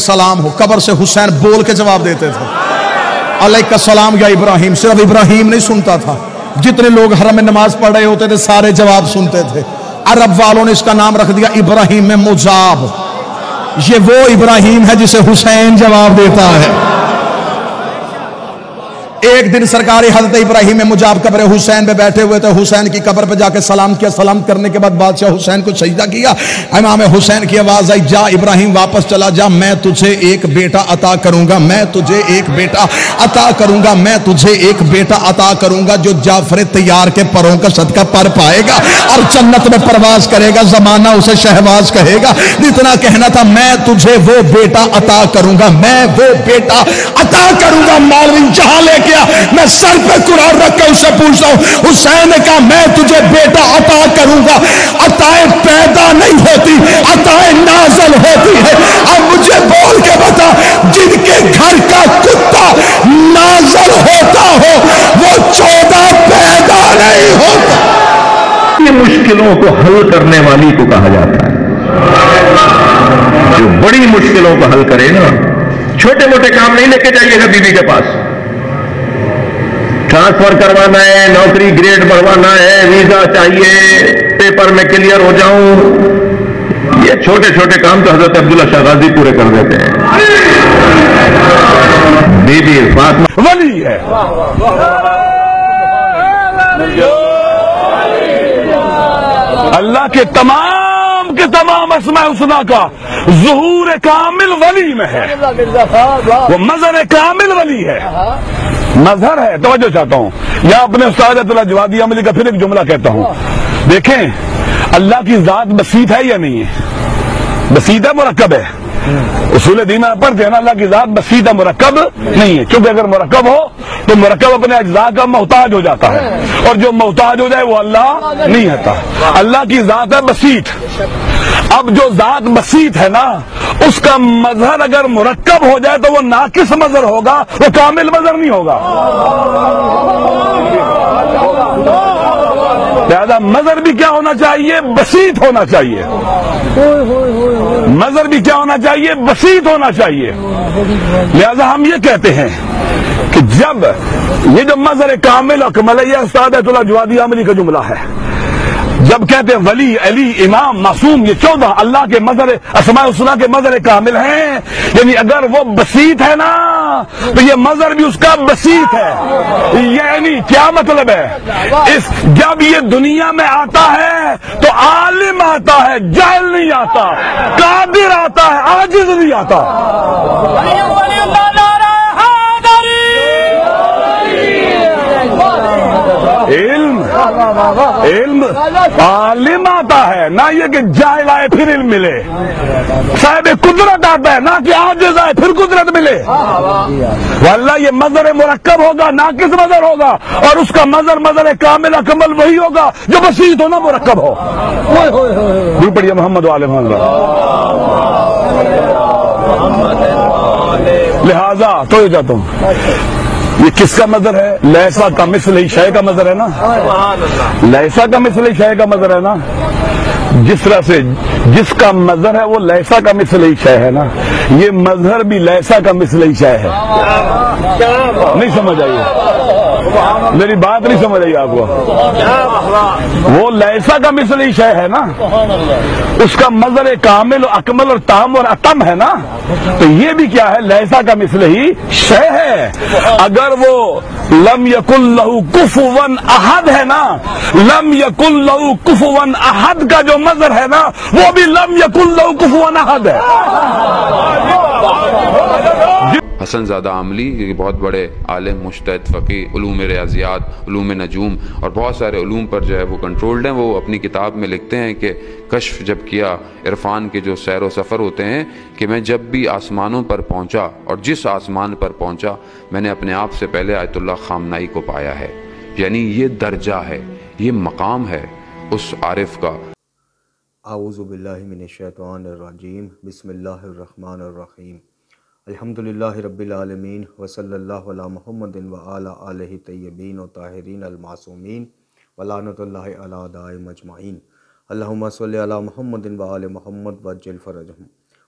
सलाम हो, कब्र से हुसैन बोल के जवाब देते थे, अलैका सलाम या इब्राहिम। सिर्फ इब्राहिम नहीं सुनता था, जितने लोग हरम में नमाज पढ़ रहे होते थे सारे जवाब सुनते थे। अरब वालों ने इसका नाम रख दिया इब्राहिम में मुजाब। ये वो इब्राहिम है जिसे हुसैन जवाब देता है। एक दिन सरकारी हजरत इब्राहिम में मुजाब कब्र हुसैन पे बैठे हुए थे। हुसैन की कब्र पे जाके सलाम किया। सलाम करने के बाद बादशाह हुसैन को सजदा किया। इमाम हुसैन की आवाज आई, जा इब्राहिम वापस चला जा, मैं तुझे एक बेटा अता करूंगा, मैं तुझे एक बेटा अता करूंगा, मैं तुझे एक बेटा अता करूंगा जो जाफर तैयार के परों का सदका पर पाएगा और जन्नत में प्रवास करेगा, जमाना उसे शहबाज कहेगा। जितना कहना था, मैं तुझे वो बेटा अता करूंगा, मैं वो बेटा अता करूंगा। मौलवी जहां लेके मैं सर पे कुरान रख के उससे पूछता हूं, हुसैन ने कहा मैं तुझे बेटा अता करूंगा। अताएं पैदा नहीं होती, अताएं नाज़िल होती है। अब मुझे बोल के बता, जिनके घर का कुत्ता नाज़िल होता हो वो 14 पैदा नहीं होता। ये मुश्किलों को हल करने वाली को कहा जाता है। जो बड़ी मुश्किलों को हल करे ना, छोटे मोटे काम नहीं लेके जाइएगा बीवी के पास। ट्रांसफर करवाना है, नौकरी ग्रेड बढ़वाना है, वीजा चाहिए, पेपर में क्लियर हो जाऊं, ये छोटे छोटे काम तो हजरत अब्दुल्ला शाह गाजी पूरे कर देते हैं। बीबी फातिमा वली है। अल्लाह के तमाम अस्माए हुस्ना का ज़ुहूर कामिल वली में है, वो मज़हर कामिल वली है, मजहर है। तवज्जो चाहता हूं, या अपने उस्ताद अब्दुल्ला जवादी अमली का फिर एक जुमला कहता हूं। देखें, अल्लाह की जात बसीत है या नहीं है? बसीत है, मुरक्कब है। उसूल दीन में पढ़ते हैं ना, अल्लाह की जात बसीत है, मुरक्कब नहीं है। क्योंकि अगर मुरक्कब हो तो मुरक्कब अपने अज्जा का मोहताज हो जाता है, और जो मोहताज हो जाए वो अल्लाह नहीं होता। अल्लाह की जात है बसीत। अब जो जात बसीत है ना, उसका मजहर अगर मुरक्कब हो जाए तो वो नाकिस मजहर होगा, वो कामिल मजहर नहीं होगा। लिहाजा मजहर भी क्या होना चाहिए? बसीत होना चाहिए। मजहर भी क्या होना चाहिए? बसीत होना चाहिए। लिहाजा हम ये कहते हैं कि जब ये जो मजहर कामिल और कमल, यह उस्ताद अब्दुल्ला जवादी अमली का जुमला है। जब कहते हैं वली, अली, इमाम, मासूम, ये 14 अल्लाह के मजहर अस्माए हुस्ना के मजहर कामिल हैं। यानी अगर वो बसीत है ना, तो ये मजहर भी उसका बसीत है। यानी क्या मतलब है? इस जब ये दुनिया में आता है तो आलिम आता है, जाहिल नहीं आता, कादिर आता है, आजिज नहीं आता। इल्म आलिम आता है, ना ये कि जाहिल आए फिर इल्म मिले। साहिब कुदरत आता है, ना कि आजिज आए फिर कुदरत मिले। वल्लाह ये मजहर मुरक्कब होगा, ना किस मजहर होगा, और उसका मजहर कामिल कमल वही होगा जो बसीत हो ना मुरक्कब हो। भी पढ़िए मोहम्मद वाले मोहम्मद। लिहाजा तो ये जाता हूं, ये किसका मजहर है? लैसा का मिसल शय का मजहर है ना। लैसा का मिसल शय का मजहर है ना। जिस तरह से जिसका मजहर है वो लैसा का मिसल शय है ना, ये मजहर भी लैसा का मिसल शय है। नहीं समझ आई मेरी बात? नहीं समझ आई आपको? वो लैसा का मिसल शय है ना, उसका मजहर कामिल अकमल और ताम और अतम है ना, तो ये भी क्या है? लैसा का मिसल ही शय है। अगर वो लम यकुल लहू कुफुवन अहद है ना, लम यकुल लहू कुफुवन अहद का जो मजहर है ना, वो भी लम यकुल लहू कुफुवन अहद है। हसनज़ादा आमली, ये बहुत बड़े आलिम, मुज्तहिद, फ़क़ीह, उलूम रियाज़ियात, उलूम नजूम और बहुत सारे उलूम पर जो है वो कंट्रोल्ड हैं। वो अपनी किताब में लिखते हैं कि कश्फ जब किया, इरफान के जो सैर व सफ़र होते हैं, कि मैं जब भी आसमानों पर पहुँचा और जिस आसमान पर पहुँचा, मैंने अपने आप से पहले आयतुल्लाह ख़ामनाई को पाया है। यानी ये दर्जा है, ये मकाम है उस आरिफ का। आऊज़ु बिल्लाहि मिनश्शैतानिर रजीम, बिस्मिल्लाहिर्रहमानिर्रहीम, अल्हम्दुलिल्लाहि रब्बिल आलमीन, व सल्लल्लाहु अला मुहम्मदिन व अला आलिहि तय्यबीन व ताहिरीन अल मासूमीन व लानतुल्लाहि अला दाइम अजमाइन। अल्लाहुम्मा सल्लि अला मुहम्मदिन व आलि मुहम्मद वज्जिल फरजहुम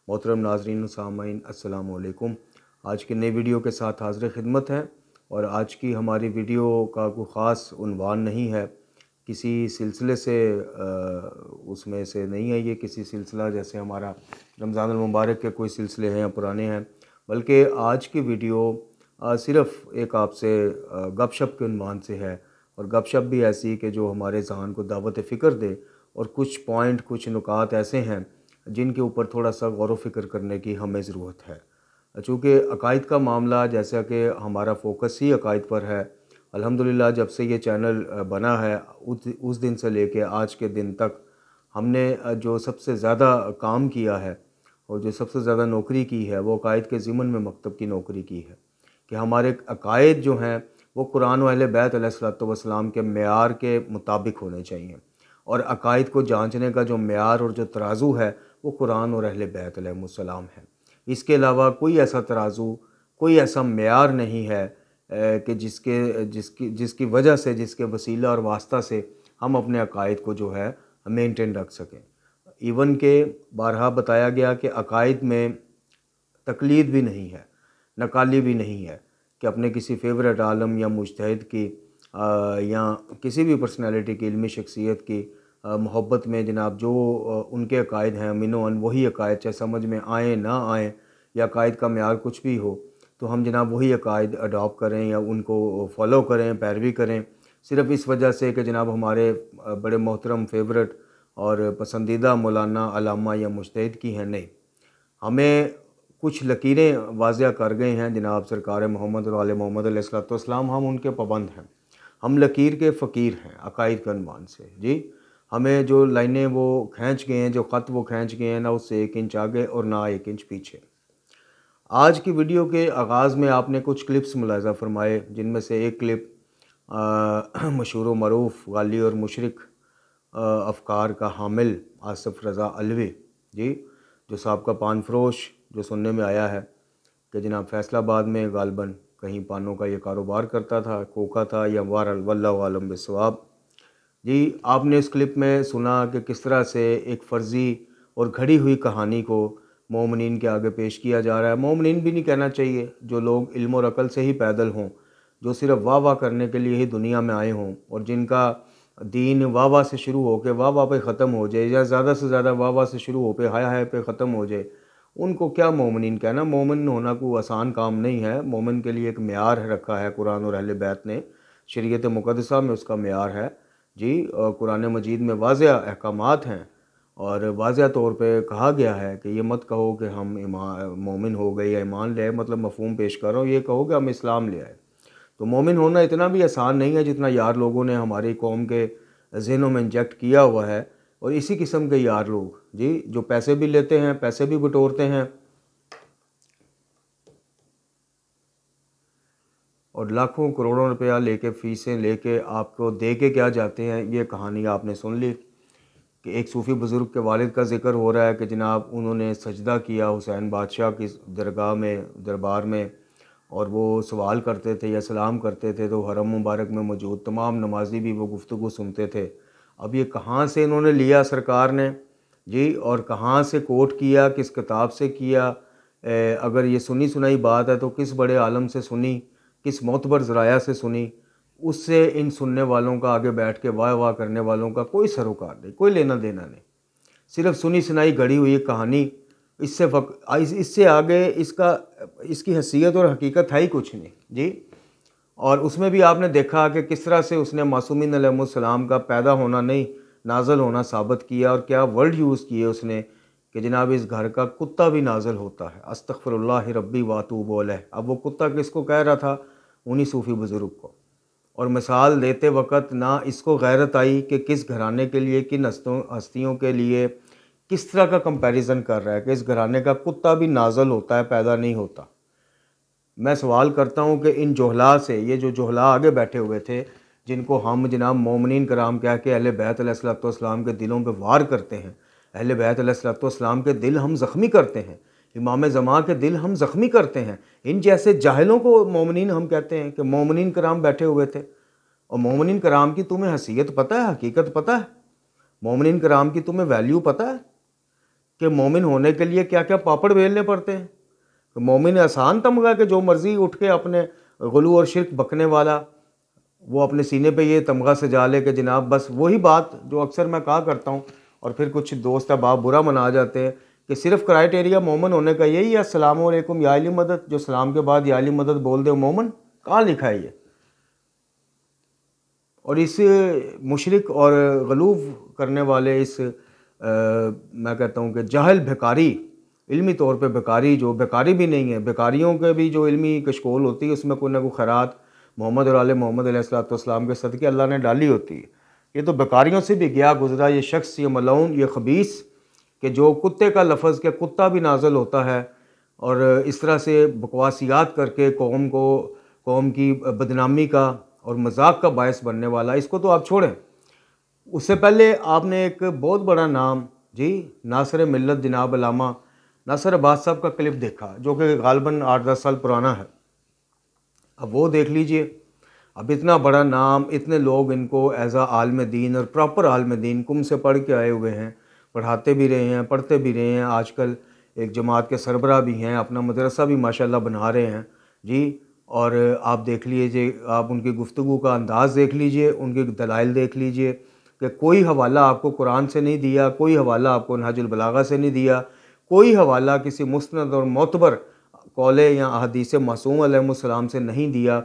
मोहतरम नाज़रीन व सामाईन, अस्सलाम वालेकुम। आज की नई वीडियो के साथ हाज़िर खिदमत है और आज की हमारी वीडियो का कोई ख़ास उन्वान नहीं है, किसी सिलसिले से उसमें से नहीं है ये किसी सिलसिला जैसे हमारा रमज़ान अल मुबारक के कोई सिलसिले हैं या पुराने हैं, बल्कि आज की वीडियो सिर्फ़ एक आपसे गपशप के उन्वान से है और गपशप भी ऐसी कि जो हमारे ज़हन को दावत फ़िक्र दे और कुछ पॉइंट कुछ नुकात ऐसे हैं जिनके ऊपर थोड़ा सा गौर व फिक्र करने की हमें ज़रूरत है। चूँकि अकायद का मामला जैसा कि हमारा फ़ोकस ही अकायद पर है, अल्हम्दुलिल्लाह जब से ये चैनल बना है उस दिन से लेके आज के दिन तक हमने जो सबसे ज़्यादा काम किया है और जो सबसे ज़्यादा नौकरी की है वो अकायद के ज़िमन में मकतब की नौकरी की है कि हमारे अकायद जो हैं वो कुरान व अहले बैत अलैहिस्सलातु वस्सलाम के मेयार के मुताबिक होने चाहिए और अकायद को जांचने का जो मेयार और जो तराजू है वो कुरान और अहले बैत अलैहिमुस्सलाम है। इसके अलावा कोई ऐसा तराजू, कोई ऐसा मेयार नहीं है कि जिसकी वजह से, जिसके वसीला और वास्ता से हम अपने अकायद को जो है मेंटेन रख सकें। इवन के बारहा बताया गया कि अकायद में तकलीद भी नहीं है, नकाली भी नहीं है कि अपने किसी फेवरेट आलम या मुजतहिद की या किसी भी पर्सनैलिटी की, इल्मी शख्सियत की मोहब्बत में जनाब जो उनके अकायद हैं मिनोअन वही अकायद, चाहे समझ में आए ना आए या अकायद का मेयार कुछ भी हो, तो हम जनाब वही अकायद अडॉप्ट करें या उनको फॉलो करें, पैरवी करें, सिर्फ़ इस वजह से कि जनाब हमारे बड़े मोहतरम फेवरेट और पसंदीदा मौलाना अल्लामा या मुजतहिद की हैं। नहीं, हमें कुछ लकीरें वाज़िया कर गए हैं जनाब सरकार मोहम्मद और आले मोहम्मद अलैहिस्सलातु वस्सलाम, हम उनके पाबंद हैं, हम लकीर के फ़कीर हैं अकायद के अनुमान से। जी, हमें जो लाइनें वो खींच गए हैं, जो ख़त वो खींच गए हैं, ना उससे 1 इंच आगे और ना 1 इंच पीछे। आज की वीडियो के आगाज़ में आपने कुछ क्लिप्स मुलाज़ा फरमाए, जिनमें से एक क्लिप मशहूर व मरूफ़ गाली और मुशरिक अफ़कार का हामिल आसिफ रज़ा अलवी जी, जो साबका पान फरोश, जो सुनने में आया है कि जनाब फैसलाबाद में गालबन कहीं पानों का ये कारोबार करता था, कोका था या वल्लाहु आलम बिस्सवाब। जी, आपने इस क्लिप में सुना कि किस तरह से एक फ़र्ज़ी और घड़ी हुई कहानी को मोमिनीन के आगे पेश किया जा रहा है। मोमिनीन भी नहीं कहना चाहिए, जो लोग इल्म और अक़ल से ही पैदल हों, जो सिर्फ़ वाह वाह करने के लिए ही दुनिया में आए हों और जिनका दीन वाह वाह से शुरू हो के वाह वाह पे ख़त्म हो जाए या ज़्यादा से ज़्यादा वाह वाह से शुरू हो पे हाय हाय पे ख़त्म हो जाए, उनको क्या मोमिनीन कहना। मोमिन होना कोई आसान काम नहीं है। मोमिन के लिए एक मेयार रखा है कुरान और अहले बैत ने, शरीयत मुक़द्दसा में उसका मेयार है जी। कुरान मजीद में वाज़िया अहकामात हैं और वाज़िया तौर पे कहा गया है कि ये मत कहो कि हम मोमिन हो गए या ईमान ले आए, मतलब मफ़हूम पेश कर रहा हूँ, ये कहो कि हम इस्लाम ले आए। तो मोमिन होना इतना भी आसान नहीं है जितना यार लोगों ने हमारी कौम के ज़हनों में इंजेक्ट किया हुआ है। और इसी किस्म के यार लोग जी, जो पैसे भी लेते हैं, पैसे भी बटोरते हैं और लाखों करोड़ों रुपया लेके, फ़ीसें लेके आपको दे के क्या जाते हैं। ये कहानी आपने सुन ली कि एक सूफ़ी बुज़ुर्ग के वालिद का ज़िक्र हो रहा है कि जनाब उन्होंने सजदा किया हुसैन बादशाह की दरगाह में, दरबार में, और वो सवाल करते थे या सलाम करते थे तो हरम मुबारक में मौजूद तमाम नमाजी भी वो गुफ्तगू सुनते थे। अब ये कहाँ से इन्होंने लिया सरकार ने जी, और कहाँ से कोट किया, किस किताब से किया, अगर ये सुनी सुनाई बात है तो किस बड़े आलम से सुनी, किस मोतबर ज़राया से सुनी, उससे इन सुनने वालों का आगे बैठ के वाह वाह करने वालों का कोई सरोकार नहीं, कोई लेना देना नहीं। सिर्फ सुनी सुनाई गढ़ी हुई कहानी, इससे आगे इसकी हैसियत और हकीकत है ही कुछ नहीं जी। और उसमें भी आपने देखा कि किस तरह से उसने मासूमीन अलैहिमुस्सलाम का पैदा होना नहीं, नाज़ल होना साबित किया और क्या वर्ड यूज़ किए उसने कि जनाब इस घर का कुत्ता भी नाज़ल होता है, अस्तग़फ़िरुल्लाह रब्बी व अतूबु अलैह। अब वो कुत्ता किसको कह रहा था? उन्हीं सूफ़ी बुज़ुर्ग को। और मिसाल देते वक़्त ना इसको गैरत आई कि किस घराने के लिए, किन हस्तियों के लिए किस तरह का कंपैरिजन कर रहा है कि इस घराने का कुत्ता भी नाज़ल होता है, पैदा नहीं होता। मैं सवाल करता हूँ कि इन जोहला से, ये जो जोहला आगे बैठे हुए थे जिनको हम जनाब मोमिनीन कराम कह के अहले बैत अलैहिस्सलातु वस्सलाम के दिलों पे वार करते हैं, अहले बैत अलैहिस्सलातु वस्सलाम के दिल हम ज़ख्मी करते हैं, इमाम ज़मा के दिल हम ज़ख्मी करते हैं। इन जैसे जाहिलों को मोमिनीन हम कहते हैं कि मोमिनीन कराम बैठे हुए थे। और मोमिनीन कराम की तुम्हें हैसियत पता है, हकीकत पता है? मोमिनीन कराम की तुम्हें वैल्यू पता है? कि मोमिन होने के लिए क्या क्या पापड़ बेलने पड़ते हैं। तो मोमिन आसान तमगा कि जो मर्ज़ी उठ के अपने गुलू और शिरक बकने वाला वो अपने सीने पे ये तमगा सजा ले कि जनाब बस वही बात जो अक्सर मैं कहा करता हूँ और फिर कुछ दोस्त अहबाब बुरा मना जाते हैं कि सिर्फ क्राइटेरिया मोमिन होने का यही है अस्सलाम वालेकुम या अली मदद, जो सलाम के बाद या अली मदद बोल दे मोमिन, कहाँ लिखा है ये। और इस मुशरिक और गलूब करने वाले इस मैं कहता हूँ कि जाहिल भिकारी, इल्मी तौर पे भिकारी, जो भिकारी भी नहीं है, भिकारियों के भी जो इल्मी कशकोल होती है उसमें कोई ना कोई खैरात मोहम्मद और आले मोहम्मद अलैहिस्सलाम के सदक़े अल्लाह ने डाली होती है। ये तो भिकारियों से भी गया गुजरा ये शख्स, ये मलऊन, ये खबीस, कि जो कुत्ते का लफ्ज़ के कुत्ता भी नाजल होता है और इस तरह से बकवासियात करके कौम की बदनामी का और मजाक का बायस बनने वाला। इसको तो आप छोड़ें। उससे पहले आपने एक बहुत बड़ा नाम जी नासिर मिल्लत जनाब अल्लामा नासिर अब्बास साहब का क्लिप देखा, जो कि गालबन 8-10 साल पुराना है। अब वो देख लीजिए। अब इतना बड़ा नाम, इतने लोग इनको एज़ आ आलिम दीन और प्रॉपर आलिम दीन कुम से पढ़ के आए हुए हैं, पढ़ाते भी रहे हैं, पढ़ते भी रहे हैं, आजकल एक जमात के सरबरा भी हैं, अपना मदरसा भी माशाल्लाह बना रहे हैं जी। और आप देख लीजिए, आप उनकी गुफ्तगू का अंदाज़ देख लीजिए, उनके दलाइल देख लीजिए कि कोई हवाला आपको कुरान से नहीं दिया, कोई हवाला आपको नहजुल बलागा से नहीं दिया, कोई हवाला किसी मुस्नद और मोतबर कौले या अहदीस मासूम अलैहिस्सलाम से नहीं दिया,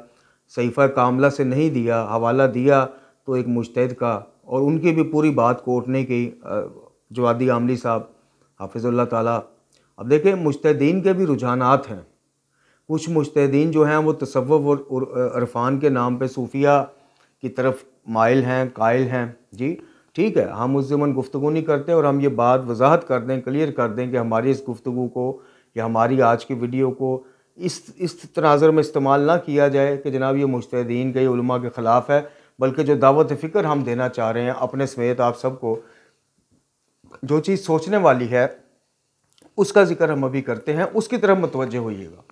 सहीफ़ा कामला से नहीं दिया। हवाला दिया तो एक मुज्तहिद का, और उनकी भी पूरी बात कोटने की जवादी आमली साहब हाफिज़ुल्लाह ताला। अब देखें, मुज्तहिदीन के भी रुझानात हैं। कुछ मुज्तहिदीन जो हैं वो तसव्वुफ़ और इरफ़ान के नाम पे सूफिया की तरफ माइल हैं, कायल हैं जी। ठीक है, हम उस ज़मन गुफ्तगू नहीं करते, और हम ये बात वजाहत कर दें, क्लियर कर दें कि हमारी इस गुफ्तगू को या हमारी आज की वीडियो को इस तनाज़र में इस्तेमाल ना किया जाए कि जनाब ये मुज्तहिदीन के उलमा के ख़िलाफ़ है, बल्कि जो दावत फ़िक्र हम देना चाह रहे हैं अपने समेत आप सबको, जो चीज़ सोचने वाली है उसका ज़िक्र हम अभी करते हैं, उसकी तरफ मुतवज्जे होइएगा।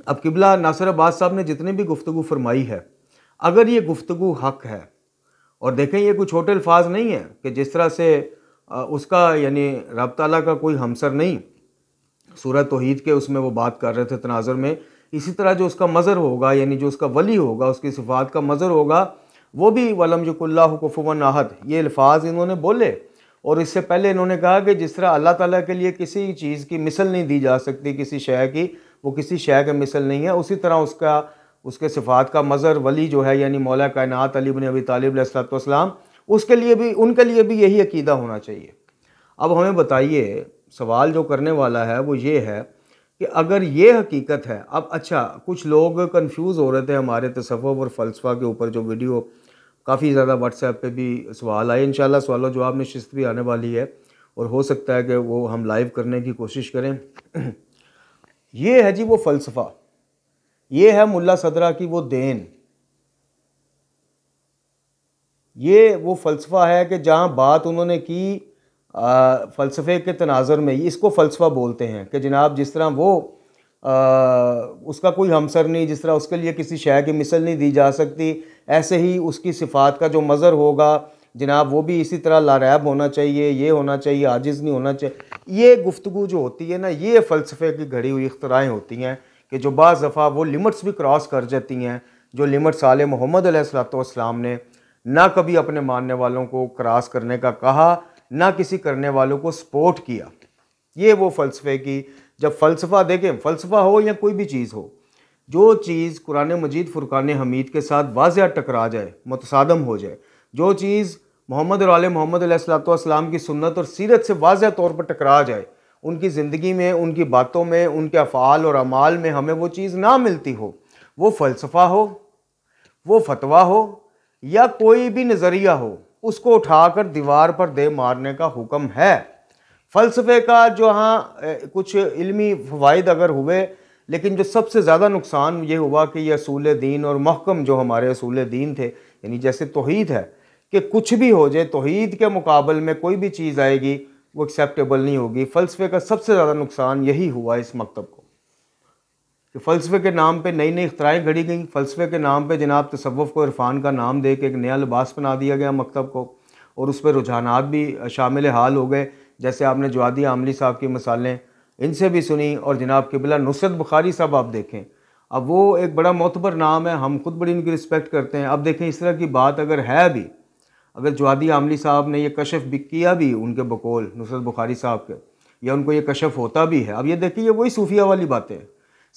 अब किबला नासिर अब्बास साहब ने जितनी भी गुफ्तगू फरमाई है, अगर ये गुफ्तगू हक़ है, और देखें ये कोई छोटे अल्फाज नहीं है कि जिस तरह से उसका यानी रब ताला का कोई हमसर नहीं, सूरह तौहीद के उसमें वो बात कर रहे थे तनाज़ुर में, इसी तरह जो उसका मज़र होगा, यानी जो उसका वली होगा, उसकी सिफ़ात का मज़र होगा, वो भी वलम यकुल्लाहु कुफुवन अहद, ये अल्फाज इन्होंने बोले। और इससे पहले इन्होंने कहा कि जिस तरह अल्लाह ताला के लिए किसी चीज़ की मिसल नहीं दी जा सकती, किसी शय की, वो किसी शय के मिसल नहीं है, उसी तरह उसके सिफ़ात का मज़र वली जो है, यानी मौला कायनात अली इब्न अबी तालिब अलैहिस्सलाम, उसके लिए भी, उनके लिए भी यही अकीदा होना चाहिए। अब हमें बताइए, सवाल जो करने वाला है वो ये है कि अगर ये हकीकत है, अब अच्छा कुछ लोग कंफ्यूज हो रहे थे हमारे तसव्वुफ़ और फ़लसफ़ा के ऊपर, जो वीडियो काफ़ी ज़्यादा व्हाट्सएप पे भी सवाल आए, इंशाल्लाह सवाल और जवाब नशिस्त भी आने वाली है, और हो सकता है कि वो हम लाइव करने की कोशिश करें। ये है जी वो फ़लसफ़ा, ये है मुल्ला सदरा की वो देन, ये वो फ़लसफ़ा है कि जहाँ बात उन्होंने की फ़लसफ़े के तनाज़ुर में, इसको फ़लसफ़ा बोलते हैं कि जनाब जिस तरह वो उसका कोई हमसर नहीं, जिस तरह उसके लिए किसी शय की मिसल नहीं दी जा सकती, ऐसे ही उसकी सिफ़ात का जो मज़र होगा जनाब वो भी इसी तरह लारैब होना चाहिए, ये होना चाहिए, आजिज़ नहीं होना चाहिए। ये गुफ्तगू जो होती है ना, ये फ़लसफ़े की घड़ी हुई इख्तराएँ होती हैं कि जो बाज़ दफ़ा वो लिमिट्स भी क्रॉस कर जाती हैं, जो लिमिट्स आले मोहम्मद अलैहिस्सलाम ने ना कभी अपने मानने वालों को क्रॉस करने का कहा, ना किसी करने वालों को सपोर्ट किया। ये वो फ़लसफ़े की, जब फ़लसफ़ा देखें, फ़लसफ़ा हो या कोई भी चीज़ हो, जो चीज़ कुरान मजीद फ़ुरक़ान हमीद के साथ वाज़िया टकरा जाए, मुतसादम हो जाए, जो चीज़ मोहम्मद और आले मोहम्मद अलैहिस्सलाम की सुन्नत और सीरत से वाज़िया तौर पर टकरा जाए, उनकी ज़िंदगी में, उनकी बातों में, उनके अफ़आल और अमाल में हमें वो चीज़ ना मिलती हो, वो फ़लसफ़ा हो, वो फतवा हो, या कोई भी नज़रिया हो, उसको उठाकर दीवार पर दे मारने का हुक्म है। फ़लसफ़े का जो हाँ कुछ इल्मी फ़वाइद अगर हुए, लेकिन जो सबसे ज़्यादा नुकसान ये हुआ कि ये असूल दीन और महकम जो हमारे असूल दीन थे, यानी जैसे तौहीद है कि कुछ भी हो जाए, तौहीद के मुकाबले में कोई भी चीज़ आएगी वो एक्सेप्टेबल नहीं होगी। फ़लसफ़े का सबसे ज़्यादा नुकसान यही हुआ इस मकतब को कि फ़लसफ़े के नाम पे नई नई इख्तराएँ घड़ी गई, फ़लसफ़े के नाम पे जनाब तसव्वुफ़ को इरफ़ान का नाम दे के एक नया लिबास बना दिया गया मकतब को, और उस पर रुझानात भी शामिल हाल हो गए, जैसे आपने जवादी आमली साहब की मिसालें इनसे भी सुनी, और जनाब किबला नुसरत बुखारी साहब आप देखें, अब वो एक बड़ा मोतबर नाम है, हम खुद बड़ी इनकी रिस्पेक्ट करते हैं। अब देखें इस तरह की बात अगर है भी, अगर जवादी आमली साहब ने ये कशफ भी किया भी उनके बकौल नुसरत बुखारी साहब के, या उनको ये कशफ होता भी है, अब ये देखिए वही सूफिया वाली बातें हैं,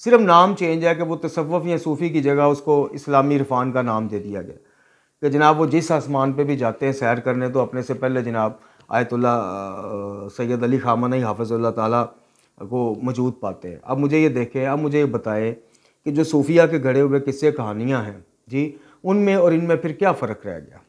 सिर्फ नाम चेंज है कि वो तसव्वुफ या सूफ़ी की जगह उसको इस्लामी इरफान का नाम दे दिया गया कि जनाब वो जिस आसमान पे भी जाते हैं सैर करने तो अपने से पहले जनाब आयतुल्ला सैयद अली खामनी हाफ़िज़ुल्लाह ताला को मौजूद पाते हैं। अब मुझे ये देखें, अब मुझे ये बताएं कि जो सूफिया के गढ़े हुए किस्से कहानियाँ हैं जी, उनमें और इनमें फिर क्या फ़र्क रह गया।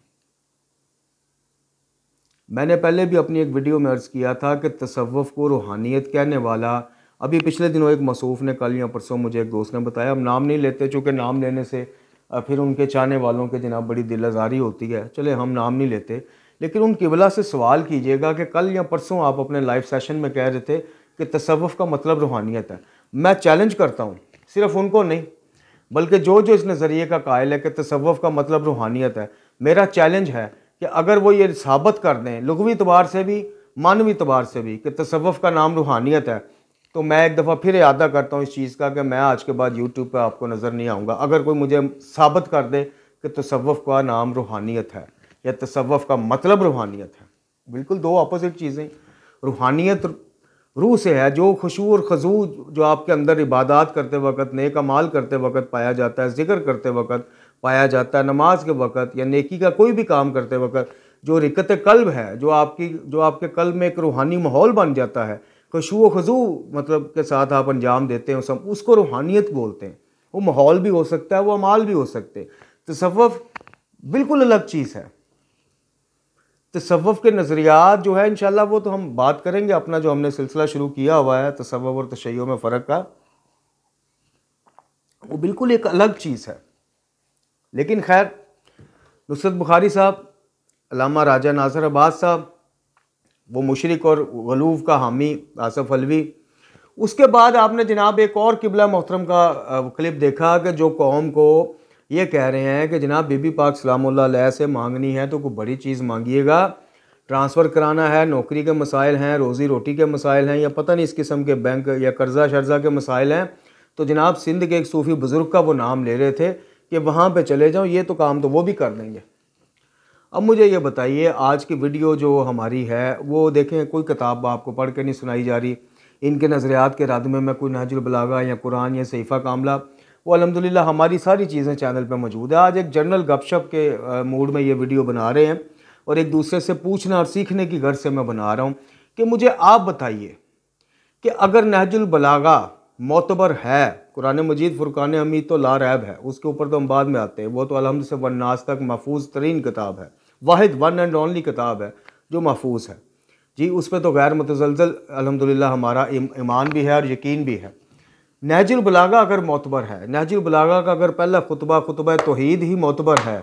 मैंने पहले भी अपनी एक वीडियो में अर्ज़ किया था कि तसव्वुफ़ को रूहानियत कहने वाला, अभी पिछले दिनों एक मसूफ़ ने, कल या परसों मुझे एक दोस्त ने बताया, हम नाम नहीं लेते चूँकि नाम लेने से फिर उनके चाहने वालों के जनाब बड़ी दिल आज़ारी होती है, चले हम नाम नहीं लेते, लेकिन उन किबला से सवाल कीजिएगा कि कल या परसों आप अपने लाइव सेशन में कह रहे थे कि तसव्वुफ़ का मतलब रूहानियत है। मैं चैलेंज करता हूँ, सिर्फ उनको नहीं बल्कि जो जो इस नज़रिए का कायल है कि तसव्वुफ़ का मतलब रूहानियत है, मेरा चैलेंज है कि अगर वो ये साबित कर दें लुग़वी तबार से भी मानवी तबार से भी कि तसव्वुफ़ का नाम रूहानियत है, तो मैं एक दफ़ा फिर इरादा करता हूँ इस चीज़ का कि मैं आज के बाद यूट्यूब पर आपको नज़र नहीं आऊँगा अगर कोई मुझे साबित कर दे कि तसव्वुफ़ का नाम रूहानियत है या तसव्वुफ़ का मतलब रूहानियत है। बिल्कुल दो अपोजिट चीज़ें। रूहानियत रूह से है, जो खुशू और खजू जो आपके अंदर इबादत करते वक्त, नेक अमाल करते वक्त पाया जाता है, ज़िक्र करते वक्त पाया जाता है, नमाज के वक्त या नेकी का कोई भी काम करते वक्त जो रिकत कल्ब है, जो आपके कल्ब में एक रूहानी माहौल बन जाता है, खुशू खजू मतलब के साथ आप अंजाम देते हैं, उसको रूहानियत बोलते हैं। वो माहौल भी हो सकता है, वो अमाल भी हो सकते हैं। तसव्वुफ़ बिल्कुल अलग चीज़ है। तसव्वुफ़ के नज़रियात जो है इंशाल्लाह वो तो हम बात करेंगे, अपना जो हमने सिलसिला शुरू किया हुआ है तसव्वुफ़ और तशय्युअ में फ़र्क का, वो बिल्कुल एक अलग चीज़ है। लेकिन खैर, नुसरत बुखारी साहब, अल्लामा राजा नासिर अब्बास साहब, वो मुशरिक और गलूफ का हामी आसफ अलवी, उसके बाद आपने जनाब एक और किबला मोहतरम का क्लिप देखा कि जो कौम को ये कह रहे हैं कि जनाब बीबी पाक सलामुल्लाह अलैह से मांगनी है तो कोई बड़ी चीज़ मांगिएगा, ट्रांसफ़र कराना है, नौकरी के मसाइल हैं, रोज़ी रोटी के मसाइल हैं, या पता नहीं इस किस्म के बैंक या कर्जा शर्जा के मसाइल हैं, तो जनाब सिंध के एक सूफ़ी बुज़ुर्ग का वो नाम ले रहे थे कि वहाँ पे चले जाओ, ये तो काम तो वो भी कर देंगे। अब मुझे ये बताइए, आज की वीडियो जो हमारी है वो देखें, कोई किताब आपको पढ़ के नहीं सुनाई जा रही, इनके नज़रियात के रद में मैं कोई नहजुल बलागा या कुरान या सहीफ़ा कामला, वो अल्हम्दुलिल्लाह हमारी सारी चीज़ें चैनल पे मौजूद है। आज एक जनरल गपशप के मूड में ये वीडियो बना रहे हैं और एक दूसरे से पूछना और सीखने की गर्ज से मैं बना रहा हूँ कि मुझे आप बताइए कि अगर नहजुल बलागा मोतबर है, कुरान मजीद फ़ुरक़ान हमीद तो ला रैब है, उसके ऊपर तो हम बाद में आते हैं, वो तो अलहम्द से वन्नास तक महफूज तरीन किताब है, वाहिद वन एंड ओनली किताब है जो महफूज है जी, उस पर तो गैर मुतज़लज़ल अल्हम्दुलिल्लाह हमारा ईमान भी है और यकीन भी है। नहजुल बलागा अगर मोतबर है, नहजुल बलागा का अगर पहला खुतबा तौहीद ही मोतबर है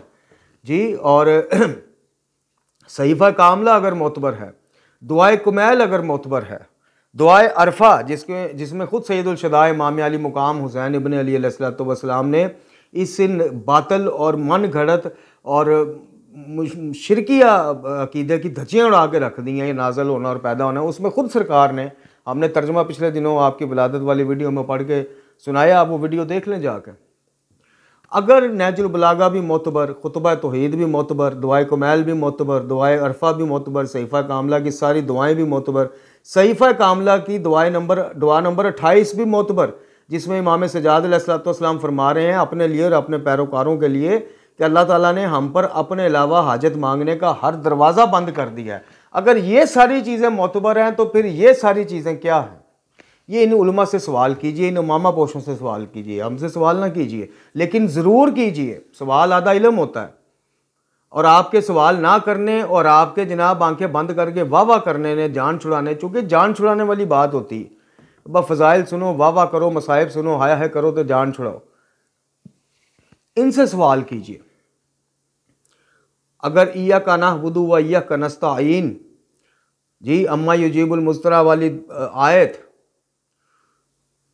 जी, और सहीफ़ा कामला अगर मोतबर है, दुआए कुमैल अगर मोतबर है, दुआए अरफा जिसमें खुद सैयदुल शदाए इमाम अली मुकाम हुसैन इब्न अली अलैहिस्सलाम ने इस बातल और मन घड़त और शिरकिया अकीदे की धज्जियाँ उड़ा के रख दी हैं, ये नाजल होना और पैदा होना, उसमें खुद सरकार ने, हमने तर्जुमा पिछले दिनों आपकी विलादत वाली वीडियो में पढ़ के सुनाया, आप वो वीडियो देख लें जाकर। अगर नहजुल बलागा भी मोतबर, खुतबा तौहीद भी मोतबर, दुआए कुमैल भी मोतबर, दुआए अरफा भी मोतबर, सहीफ़ा कामला की सारी दुआएं भी मोतबर, सहीफ़ा कामला की दुआ नंबर 28 भी मोतबर, जिसमें इमाम सज्जाद अलैहिस्सलाम फरमा रहे हैं अपने लिए और अपने पैरोकारों के लिए कि अल्लाह ताला ने हम पर अपने अलावा हाजत मांगने का हर दरवाज़ा बंद कर दिया है। अगर ये सारी चीज़ें मोतबर हैं तो फिर ये सारी चीज़ें क्या हैं? ये इन उलमा से सवाल कीजिए, इन मामा पोशों से सवाल कीजिए, हमसे सवाल ना कीजिए, लेकिन ज़रूर कीजिए। सवाल आधा इल्म होता है, और आपके सवाल ना करने और आपके जनाब आंखें बंद करके वाह वाह करने ने जान छुड़ाने, चूँकि जान छुड़ाने वाली बात होती है, बस फ़ज़ाइल सुनो, वाह वाह करो, मसाइब सुनो, हाय हाय करो तो जान छुड़ाओ। इनसे सवाल कीजिए। अगर इय्याका नअबुदु व इय्याका नस्तईन जी, अम्मा युजीबुल मुज़तरा वाली आयत,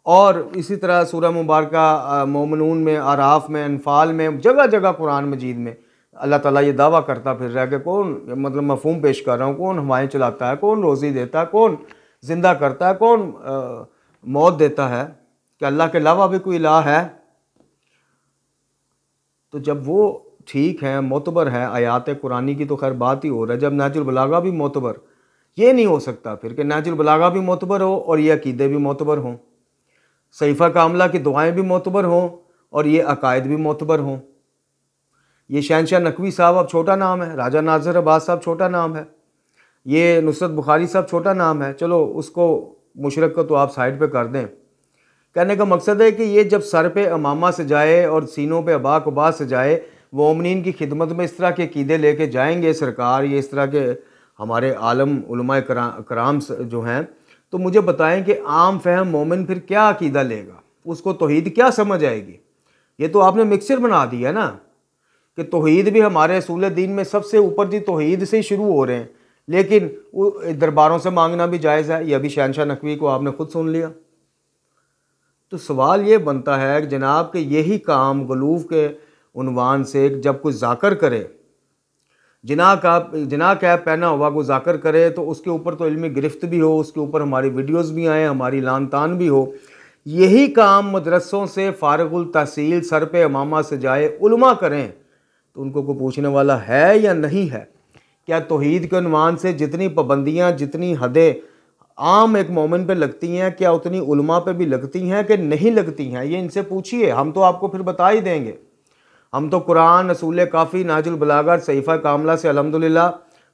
और इसी तरह सूरह मुबारका मोमिनून में, आराफ में, अनफाल में, जगह जगह कुरान मजीद में अल्लाह ताला ये दावा करता फिर रहा है कि कौन, मतलब मफहूम पेश कर रहा हूँ, कौन हवाएं चलाता है, कौन रोज़ी देता है, कौन जिंदा करता है, कौन मौत देता है, कि अल्लाह के अलावा भी कोई इलाह है। तो जब वो ठीक है, मोतबर है, आयात कुरानी की तो खैर बात ही हो रहा है, जब नहजुल बलागा भी मोतबर, ये नहीं हो सकता फिर कि नहजुल बलागा भी मोतबर हो और ये अकीदे भी मोतबर हों, सहीफ़ा कामला की दुआएं भी मोतबर हों और ये अकायद भी मोतबर हों। ये शहनशाह नकवी साहब अब छोटा नाम है, राजा नासिर अब्बास साहब छोटा नाम है, ये नुसरत बुखारी साहब छोटा नाम है, चलो उसको मुशरक को तो आप साइड पे कर दें। कहने का मकसद है कि ये जब सर पे अमामा से जाए और सीनों पे अबा कबा से जाए, मोमिनीन की खिदमत में इस तरह के अकीदे लेके जाएंगे सरकार, ये इस तरह के हमारे आलम उलमाए कराम जो हैं, तो मुझे बताएं कि आम फहम मोमिन फिर क्या अकीदा लेगा, उसको तौहीद क्या समझ आएगी। ये तो आपने मिक्सचर बना दिया ना कि तौहीद भी हमारे असूल दीन में सबसे ऊपर जी तौहीद से ही शुरू हो रहे हैं, लेकिन दरबारों से मांगना भी जायज़ है। यह भी शहनशाह नकवी को आपने खुद सुन लिया। तो सवाल ये बनता है कि जनाब कि यही काम गलूफ के उन्वान से जब कोई जाकर करे, जिना कैप पहना हुआ को जाकर करे, तो उसके ऊपर तो इल्मी गिरफ्त भी हो, उसके ऊपर हमारी वीडियोस भी आए, हमारी लान तान भी हो। यही काम मदरसों से फारगुल तहसील सर पे अमामा से जाए उलमा करें, तो उनको कोई पूछने वाला है या नहीं है? क्या तौहीद के उन्वान से जितनी पाबंदियाँ, जितनी हदें आम एक मोमिन पे लगती हैं, क्या उतनी उलमा पे भी लगती हैं कि नहीं लगती हैं? ये इनसे पूछिए, हम तो आपको फिर बता ही देंगे। हम तो कुरान, असूल काफ़ी, नाजुल बलागा, सहीफ़ा कामला से अल्हम्दुलिल्लाह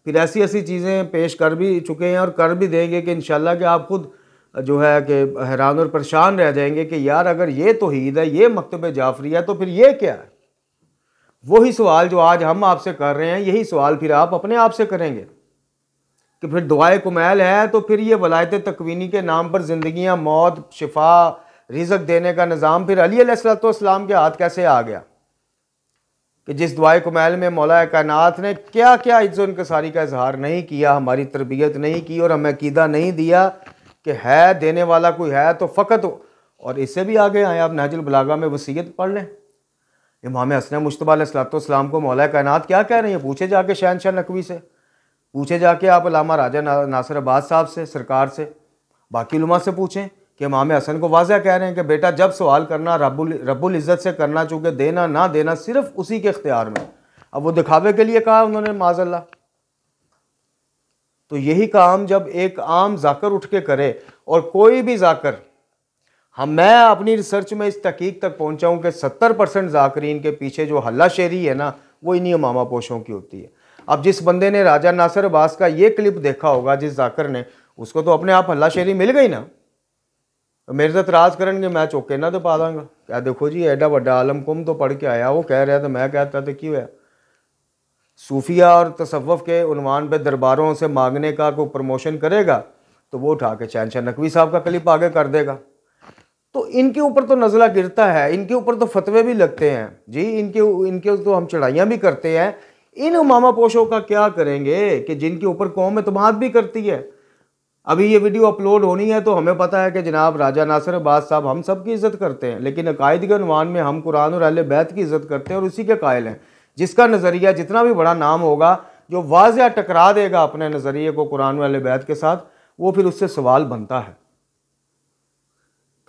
फिर ऐसी ऐसी चीज़ें पेश कर भी चुके हैं और कर भी देंगे कि इंशाल्लाह कि आप खुद जो है कि हैरान और परेशान रह जाएंगे कि यार अगर ये तौहीद है, ये मकतब जाफरी है, तो फिर ये क्या है। वही सवाल जो आज हम आपसे कर रहे हैं, यही सवाल फिर आप अपने आप से करेंगे कि फिर दुआए कुमैल है, तो फिर ये वलायत तकवीनी के नाम पर ज़िंदगियाँ, मौत, शिफा, रिज़्क़ देने का निज़ाम फिर अली अलैहिस्सलाम के हाथ कैसे आ गया कि जिस दुआए कुमैल में मौला कायनात ने क्या क्या इज़्ज़ो इनकसारी का इजहार नहीं किया, हमारी तरबियत नहीं की और हमें अकीदा नहीं दिया कि है देने वाला कोई है तो फ़कत। और इससे भी आगे आए आप नहजुल बलागा में वसीयत पढ़ लें, इमाम हसन मुज्तबा अलैहिस्सलाम को मौला कायनात क्या कह रहे हैं, पूछे जाके शहनशाह नकवी से, पूछे जाके आप अल्लामा राजा नासिर अब्बास साहब से, सरकार से, बाकी उलमा से पूछें कि इमाम हसन को वाज़ह कह रहे हैं कि बेटा जब सवाल करना रब्बुल इज़्ज़त से करना, चूँकि देना ना देना सिर्फ उसी के इख्तियार में। अब वो दिखावे के लिए कहा उन्होंने माज़अल्लाह। तो यही काम जब एक आम जाकर उठ के करे, और कोई भी जाकर, मैं अपनी रिसर्च में इस तहकीक तक पहुँचा हूँ कि 70% जाकरीन के पीछे जो हल्ला शेरी है ना, वो इन्हीं इमामा पोशों की होती है। अब जिस बंदे ने राजा नासिर अब्बास का ये क्लिप देखा होगा, जिस जाकर ने, उसको तो अपने आप हल्ला शेरी मिल गई ना। मेरे से इतराज़ करेंगे, मैं चौके ना तो पा दूंगा, क्या देखो जी एडा वड्डा आलम कुम तो पढ़ के आया, वो कह रहा था, मैं कहता तो क्यों है। सूफिया और तसव्वुफ के उन्वान पे दरबारों से मांगने का कोई प्रमोशन करेगा तो वो उठा के शहनशाह नकवी साहब का क्लिप आगे कर देगा। तो इनके ऊपर तो नज़ला गिरता है, इनके ऊपर तो फतवे भी लगते हैं जी, इनके तो हम चढ़ाइयाँ भी करते हैं। इन मामा पोशों का क्या करेंगे कि जिनके ऊपर कौम एतमाद भी करती है। अभी ये वीडियो अपलोड होनी है तो हमें पता है कि जनाब राजा नासिर अब्बास साहब हम सब की इज़्ज़त करते हैं, लेकिन अकायद के उन्वान में हम कुरान और अहले बैत की इज़्ज़त करते हैं और उसी के कायल हैं। जिसका नज़रिया जितना भी बड़ा नाम होगा, जो वाज़िया टकरा देगा अपने नज़रिए को कुरान और अहले बैत के साथ, वो फिर उससे सवाल बनता है।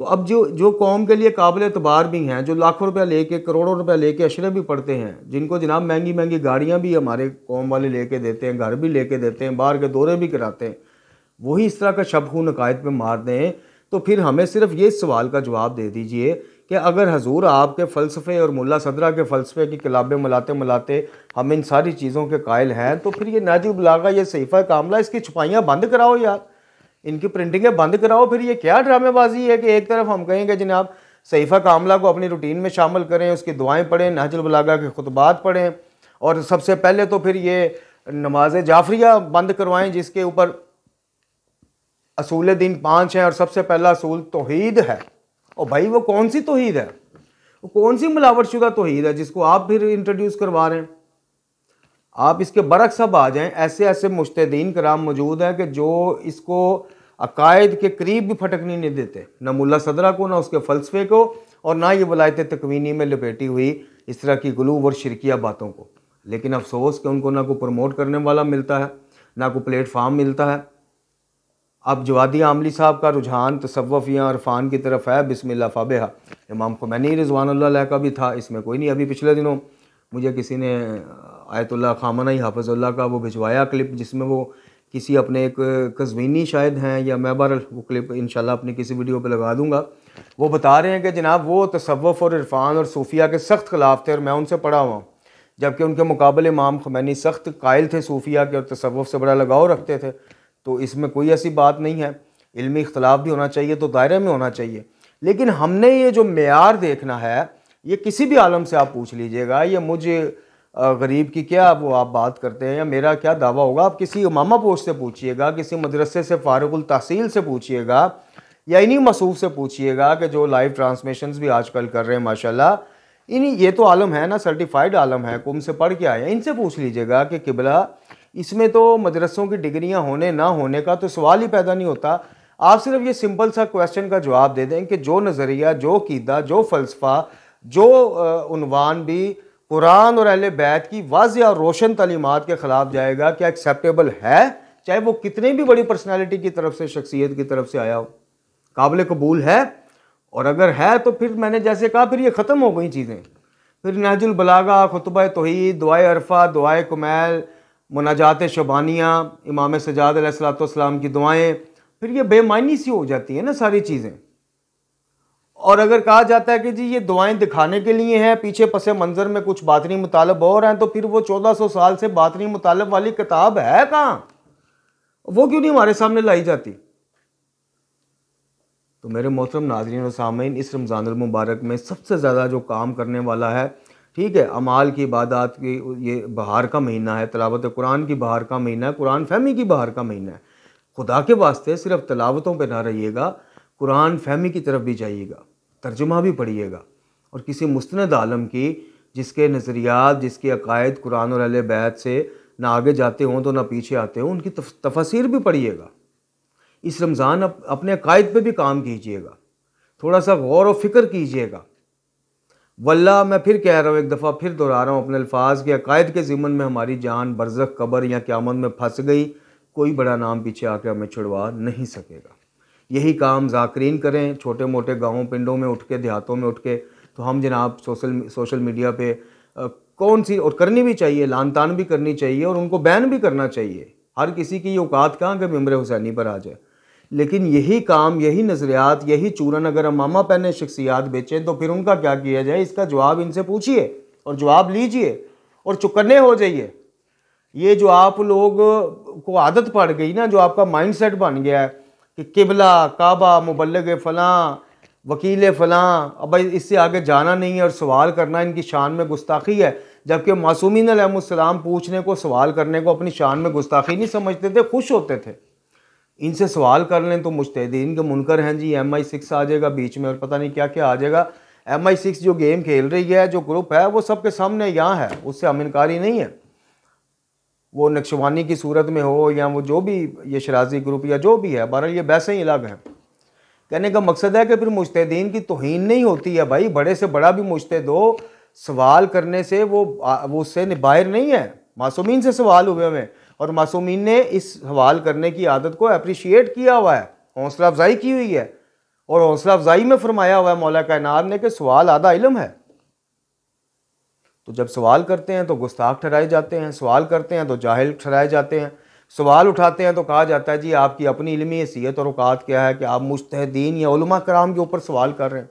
तो अब जो कौम के लिए काबिल एतबार भी हैं, जो लाखों रुपया लेके, करोड़ों रुपया लेके अशरे भी पढ़ते हैं, जिनको जनाब महंगी महंगी गाड़ियाँ भी हमारे कौम वाले लेके देते हैं, घर भी लेके देते हैं, बाहर के दौरे भी कराते हैं, वही इस तरह का शब-खून अकायद पे मार दें, तो फिर हमें सिर्फ ये सवाल का जवाब दे दीजिए कि अगर हजूर आपके फ़लसफ़े और मुल्ला सदरा के फ़लसफ़े की किताबें मलाते मलाते हम इन सारी चीज़ों के कायल हैं, तो फिर ये नहजुल बलागा, ये सहीफ़ा कामला, इसकी छुपाइयाँ बंद कराओ यार, इनकी प्रिंटिंगें बंद कराओ। फिर ये क्या ड्रामेबाजी है कि एक तरफ हम कहेंगे जनाब सहीफ़ा कामला को अपनी रूटीन में शामिल करें, उसकी दुआएँ पढ़ें, नहजुल बलागा के खुतबात पढ़ें, और सबसे पहले तो फिर ये नमाज जाफरिया बंद करवाएँ जिसके ऊपर असूल दीन 5 हैं और सबसे पहला असूल तौहीद है। और भाई वो कौन सी तौहीद है, वो कौन सी मिलावट शुदा तौहीद है जिसको आप फिर इंट्रोड्यूस करवा रहे हैं। आप इसके बरक्स अब आ जाएं, ऐसे ऐसे मुज्तहिदीन कराम मौजूद हैं कि जो इसको अकायद के करीब भी फटकनी नहीं देते, ना मुल्ला सदरा को, ना उसके फ़लसफ़े को, और ना ये वलायत तकवीनी में लपेटी हुई इस तरह की गुलूब और शिरकिया बातों को। लेकिन अफसोस कि उनको ना कोई प्रमोट करने वाला मिलता है, ना कोई प्लेटफार्म मिलता है। अब जवादी आमली साहब का रुझान तसव्वुफ़ या इरफान की तरफ है, बिस्मिल्लाह फ़ाबिहा। इमाम ख़ुमैनी रिज़वानुल्लाह अलैह का भी था, इसमें कोई नहीं। अभी पिछले दिनों मुझे किसी ने आयतुल्लाह ख़ामनई हाफ़िज़ुल्लाह का वो भिजवाया क्लिप, जिसमें वो किसी अपने एक कज़वीनी शायद हैं या मैं बहरहाल वो क्लिप इंशाल्लाह अपनी किसी वीडियो पे लगा दूंगा। वो बता रहे हैं कि जनाब वो तसव्वुफ़ और इरफान और सूफिया के सख्त खिलाफ थे और मैं उनसे पढ़ा हुआ हूँ, जबकि उनके मुकाबले इमाम ख़ुमैनी सख्त कायल थे सूफिया के और तसव्वुफ़ से बड़ा लगाव रखते थे। तो इसमें कोई ऐसी बात नहीं है, इल्मी इख्तलाफ भी होना चाहिए तो दायरे में होना चाहिए। लेकिन हमने ये जो मेयार देखना है, ये किसी भी आलम से आप पूछ लीजिएगा, ये मुझे गरीब की क्या वो आप बात करते हैं या मेरा क्या दावा होगा, आप किसी इमामा पोस्ट से पूछिएगा, किसी मदरसे से फारिगुल तहसील से पूछिएगा या इन्हीं मसूफ से पूछिएगा कि जो लाइव ट्रांसमिशंस भी आजकल कर रहे हैं माशाल्लाह, इन्हीं ये तो आलम है ना, सर्टिफाइड आलम है, कुम से पढ़ के आए हैं, इनसे पूछ लीजिएगा कि किबला इसमें तो मदरसों की डिग्रियां होने ना होने का तो सवाल ही पैदा नहीं होता। आप सिर्फ ये सिंपल सा क्वेश्चन का जवाब दे दें कि जो नज़रिया, जो कीदा, जो फ़लसफ़ा, जो उन्वान भी कुरान और अहले बैत की वाज़ेह और रोशन तालीमात के ख़िलाफ़ जाएगा, क्या एक्सेप्टेबल है? चाहे वो कितने भी बड़ी पर्सनैलिटी की तरफ से, शख्सियत की तरफ से आया हो, काबिल कबूल है? और अगर है तो फिर मैंने जैसे कहा, फिर ये ख़त्म हो गई चीज़ें। फिर नहजुल बलागा, खुतबा तौहीद, दुआए अरफा, दुआए कुमैल, मुनाजात शबानिया, इमाम सजाद अलैहिस्सलाम की दुआएं, फिर ये बेमानी सी हो जाती है ना सारी चीज़ें। और अगर कहा जाता है कि जी ये दुआएं दिखाने के लिए हैं, पीछे पसे मंजर में कुछ बातनी मुतालब और हैं, तो फिर वो 1400 साल से बातनी मुतालब वाली किताब है कहाँ? वो क्यों नहीं हमारे सामने लाई जाती? तो मेरे मोहतरम नाज़रीन और सामीन, इस रमज़ानुल मुबारक में सबसे ज़्यादा जो काम करने वाला है, ठीक है, अमाल की इबादत की, ये बहार का महीना है, तिलावत कुरान की बहार का महीना है, कुरान फहमी की बहार का महीना है। खुदा के वास्ते सिर्फ तिलावतों पे ना रहिएगा, कुरान फहमी की तरफ भी जाइएगा, तर्जुमा भी पढ़िएगा। और किसी मुस्तनद आलम की जिसके नज़रियात, जिसके अकायद कुरान और अहले बैत से ना आगे जाते हों तो ना पीछे आते हों, उनकी तफसीर भी पढ़िएगा। इस रमज़ान अपने अकायद पे भी काम कीजिएगा, थोड़ा सा गौर और फिक्र कीजिएगा। वल्लाह मैं फिर कह रहा हूँ, एक दफ़ा फिर दोहरा रहा हूँ अपने अल्फाज के, अकायद के ज़िमन में हमारी जान बरज़ख, कब्र या क़यामत में फंस गई, कोई बड़ा नाम पीछे आकर हमें छुड़वा नहीं सकेगा। यही काम ज़ाकरीन करें, छोटे मोटे गाँवों पिंडों में उठ के, देहातों में उठ के। तो हम जनाब सोशल मीडिया पे कौन सी, और करनी भी चाहिए, लान तान भी करनी चाहिए और उनको बैन भी करना चाहिए। हर किसी की ये औकात कहाँ कि मिंबर हुसैनी पर आ जाए। लेकिन यही काम, यही नज़रियात, यही चूरन अगर अमामा पहने शख्सियात बेचें तो फिर उनका क्या किया जाए? इसका जवाब इनसे पूछिए और जवाब लीजिए और चुकन्ने हो जाइए। ये जो आप लोग को आदत पड़ गई ना, जो आपका माइंडसेट बन गया है कि किबला, काबा, मुबल्लिग फ़लाँ, वकील फ़लाँ, अब भाई इससे आगे जाना नहीं है और सवाल करना इनकी शान में गुस्ताखी है। जबकि मासूमीन अलैहिस्सलाम पूछने को, सवाल करने को अपनी शान में गुस्ताखी नहीं समझते थे, खुश होते थे। इनसे सवाल कर लें तो मुज्तहिदीन के मुनकर हैं जी, MI6 आ जाएगा बीच में और पता नहीं क्या क्या आ जाएगा। MI6 जो गेम खेल रही है, जो ग्रुप है, वो सबके सामने यहाँ है, उससे हम इनकारी नहीं है। वो नक्शवानी की सूरत में हो या वो जो भी ये शराजी ग्रुप या जो भी है, बहरहाल ये वैसे ही अलग है। कहने का मकसद है कि फिर मुज्तहिदीन की तौहीन नहीं होती है भाई। बड़े से बड़ा भी मुज्तहिद हो, सवाल करने से वो उससे बाहर नहीं है। मासूमीन से सवाल हुए हमें और मासूमीन ने इस सवाल करने की आदत को अप्रिशिएट किया हुआ है, हौसला अफजाई की हुई है। और हौसला अफजाई में फरमाया हुआ है मौला कायनात ने कि सवाल आधा इल्म है। तो जब सवाल करते हैं तो गुस्ताख ठहराए जाते हैं, सवाल करते हैं तो जाहिल ठहराए जाते हैं, सवाल उठाते हैं तो कहा जाता है जी आपकी अपनी इल्मी हैसियत और औकात क्या है कि आप मुज्तहिदीन या उलमा कराम के ऊपर सवाल कर रहे हैं।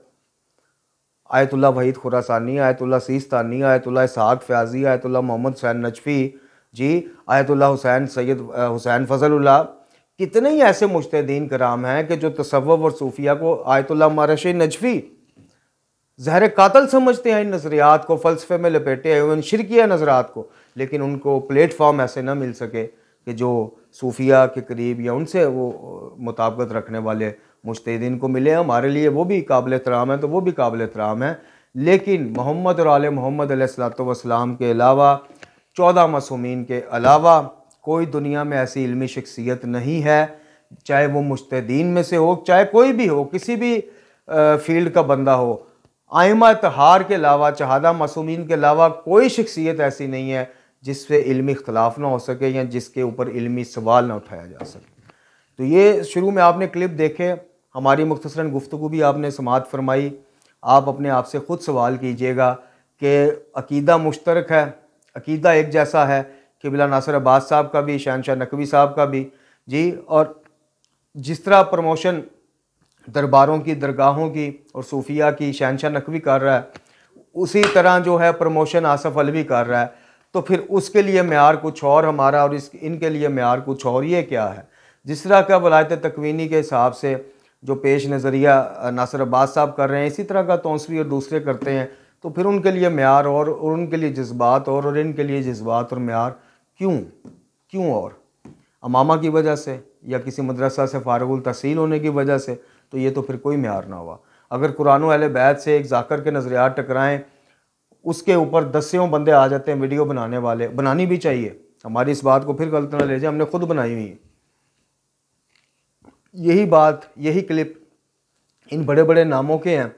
Ayatollah Waheed Khorasani, Ayatollah Sistani, Ayatollah Ishaq Fayazi, Ayatollah Mohammad Hussain Najafi ji, Ayatollah Hussain Sayyid Hussain Fazlullah, कितने ही ऐसे मुज्तहिदीन कराम हैं कि जो तसव्वुफ़ और सूफिया को, आयतुल्लाह मारशी नजफ़ी ज़हर कातल समझते हैं इन नज़रियात को, फ़लसफ़े में लपेटे हुए इन शिरकिया नज़रात को। लेकिन उनको प्लेटफॉर्म ऐसे ना मिल सके कि जो सूफिया के करीब या उनसे वो मुताबिकत रखने वाले मुज्तहिदीन को मिले। हमारे लिए वो भी काबिल एहतराम है, तो वो भी काबिल एहतराम है। लेकिन मोहम्मद और आले मोहम्मद अलैहिस्सलाम के अलावा, 14 मासूमीन के अलावा कोई दुनिया में ऐसी इल्मी शख्सियत नहीं है, चाहे वो मुज्तहिदीन में से हो, चाहे कोई भी हो, किसी भी फील्ड का बंदा हो। आइमा तहार के अलावा, चहादा मासूमीन के अलावा कोई शख्सियत ऐसी नहीं है जिससे इल्मी इख्तलाफ ना हो सके या जिसके ऊपर इल्मी सवाल ना उठाया जा सके। तो ये शुरू में आपने क्लिप देखे, हमारी मुख्तसरन गुफ्तगू भी आपने समाअत फरमाई। आप अपने आप से ख़ुद सवाल कीजिएगा कि अकीदा मुश्तरक है, अकीदा एक जैसा है कि बिला नासिर अब्बास साहब का भी, शहनशाह नकवी साहब का भी जी, और जिस तरह प्रमोशन दरबारों की, दरगाहों की और सूफिया की शहनशाह नकवी कर रहा है, उसी तरह जो है प्रमोशन आसफ़ अलवी कर रहा है। तो फिर उसके लिए मेयार कुछ और हमारा और इनके लिए मेयार कुछ और। ये क्या है? जिस तरह का वलायत तकवीनी के हिसाब से जो पेश नज़रिया नासिर अब्बास साहब कर रहे हैं, इसी तरह का तौंसवी और दूसरे करते हैं, तो फिर उनके लिए मेयार और उनके लिए जज्बात और इनके लिए जज्बात और मेयार क्यों और अमामा की वजह से या किसी मदरसा से फारिगुल तहसील होने की वजह से, तो ये तो फिर कोई मेयार ना हुआ। अगर कुरान व अहले बैत से एक जाकर के नज़रियात टकराएँ, उसके ऊपर दसियों बंदे आ जाते हैं वीडियो बनाने वाले। बनानी भी चाहिए, हमारी इस बात को फिर गलत ना ले जाए, हमने खुद बनाई हुई है। यही बात, यही क्लिप इन बड़े बड़े नामों के हैं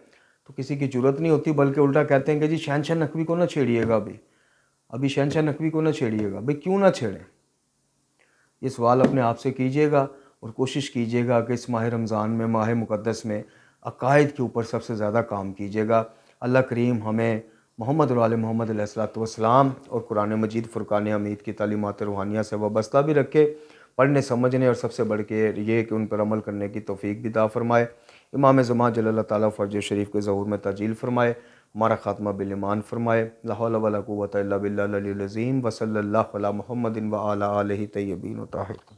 तो किसी की ज़रूरत नहीं होती, बल्कि उल्टा कहते हैं कि जी शहनशाह नकवी को ना छेड़िएगा, अभी शहनशाह नकवी को ना छेड़िएगा। भाई क्यों ना छेड़ें? ये सवाल अपने आप से कीजिएगा और कोशिश कीजिएगा कि इस माह रमज़ान में, माह मुक़द्दस में अकायद के ऊपर सबसे ज़्यादा काम कीजिएगा। अल्लाह करीम हमें मोहम्मद और आले मोहम्मद अलैहिस्सलाम और कुरान मजीद फ़ुरक़ान हमीद की तालीमात रूहानिया से वाबस्ता भी रखे, पढ़ने समझने और सबसे बढ़ के ये कि उन पर अमल करने की तौफ़ीक भी अता फ़रमाए। इमाम ज़मान जल्लल्लाहु ताला फ़र्ज शरीफ के ज़हूर में ताजील फ़रमाए, हमारा ख़ात्मा बिल ईमान फ़रमाए। ला हौला वला कुव्वता इल्ला बिल्लाहिल अलीयुल अज़ीम व सल्लल्लाहु अला मुहम्मदिन व अला आलिहि तय्यबीन व ताहिरीन।